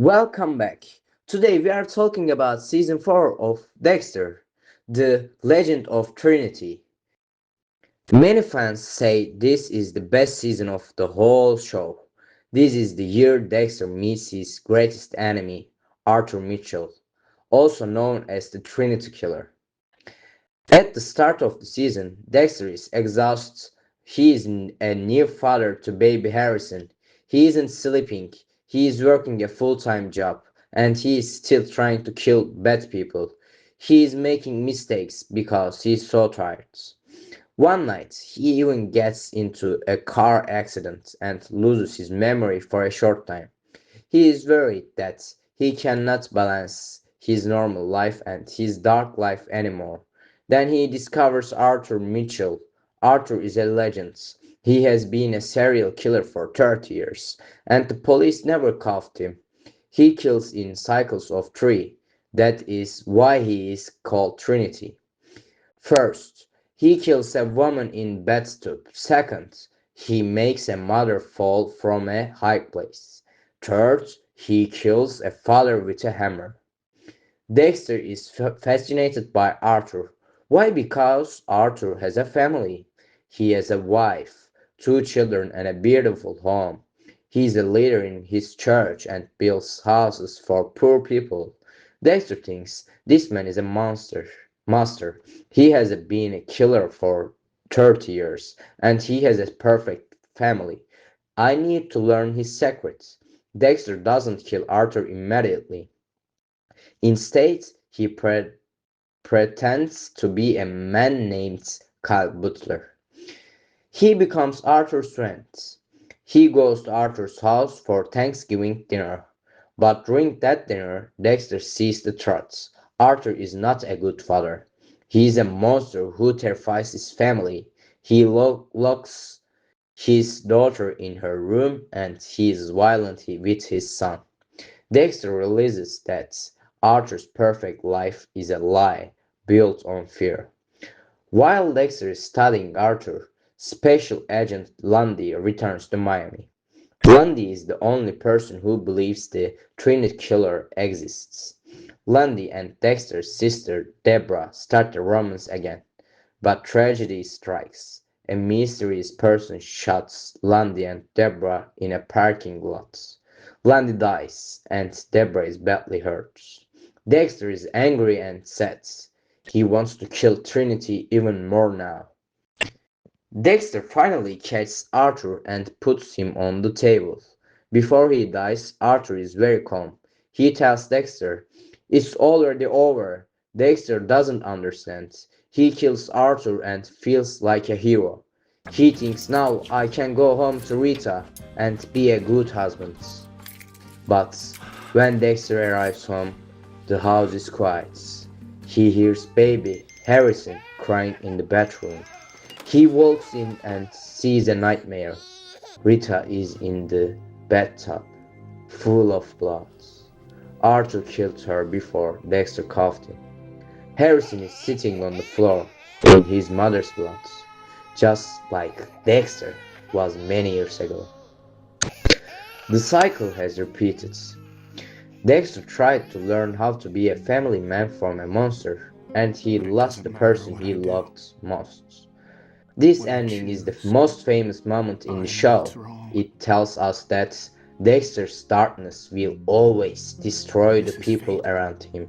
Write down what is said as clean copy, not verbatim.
Welcome back. Today we are talking about season 4 of Dexter, The Legend of Trinity. Many fans say this is the best season of the whole show. This is the year Dexter meets his greatest enemy, Arthur Mitchell, also known as the Trinity Killer. At the start of the season, Dexter is exhausted. He is a new father to baby Harrison. He isn't sleeping, he is working a full-time job, and he is still trying to kill bad people. He is making mistakes because he is so tired. One night, he even gets into a car accident and loses his memory for a short time. He is worried that he cannot balance his normal life and his dark life anymore. Then he discovers Arthur Mitchell. Arthur is a legend. He has been a serial killer for 30 years, and the police never caught him. He kills in cycles of three. That is why he is called Trinity. First, he kills a woman in bathtub. Second, he makes a mother fall from a high place. Third, he kills a father with a hammer. Dexter is fascinated by Arthur. Why? Because Arthur has a family. He has a wife, two children, and a beautiful home. He is a leader in his church and builds houses for poor people. Dexter thinks this man is a Master. He has been a killer for 30 years, and he has a perfect family. I need to learn his secrets. Dexter doesn't kill Arthur immediately. Instead, he pretends to be a man named Kyle Butler. He becomes Arthur's friend. He goes to Arthur's house for Thanksgiving dinner. But during that dinner, Dexter sees the truth. Arthur is not a good father. He is a monster who terrifies his family. He locks his daughter in her room and he is violent with his son. Dexter realizes that Arthur's perfect life is a lie built on fear. While Dexter is studying Arthur, Special Agent Lundy returns to Miami. Lundy is the only person who believes the Trinity Killer exists. Lundy and Dexter's sister Deborah start a romance again, but tragedy strikes. A mysterious person shoots Lundy and Deborah in a parking lot. Lundy dies, and Deborah is badly hurt. Dexter is angry and sad. He wants to kill Trinity even more now. Dexter finally catches Arthur and puts him on the table. Before he dies, Arthur is very calm. He tells Dexter, "It's already over." Dexter doesn't understand. He kills Arthur and feels like a hero. He thinks, now I can go home to Rita and be a good husband. But when Dexter arrives home, the house is quiet. He hears baby Harrison crying in the bedroom. He walks in and sees a nightmare. Rita is in the bathtub, full of blood. Arthur killed her before Dexter caught him. Harrison is sitting on the floor in his mother's blood, just like Dexter was many years ago. The cycle has repeated. Dexter tried to learn how to be a family man from a monster, and he lost the person he loved most. This ending is the most famous moment in the show. It tells us that Dexter's darkness will always destroy the people around him.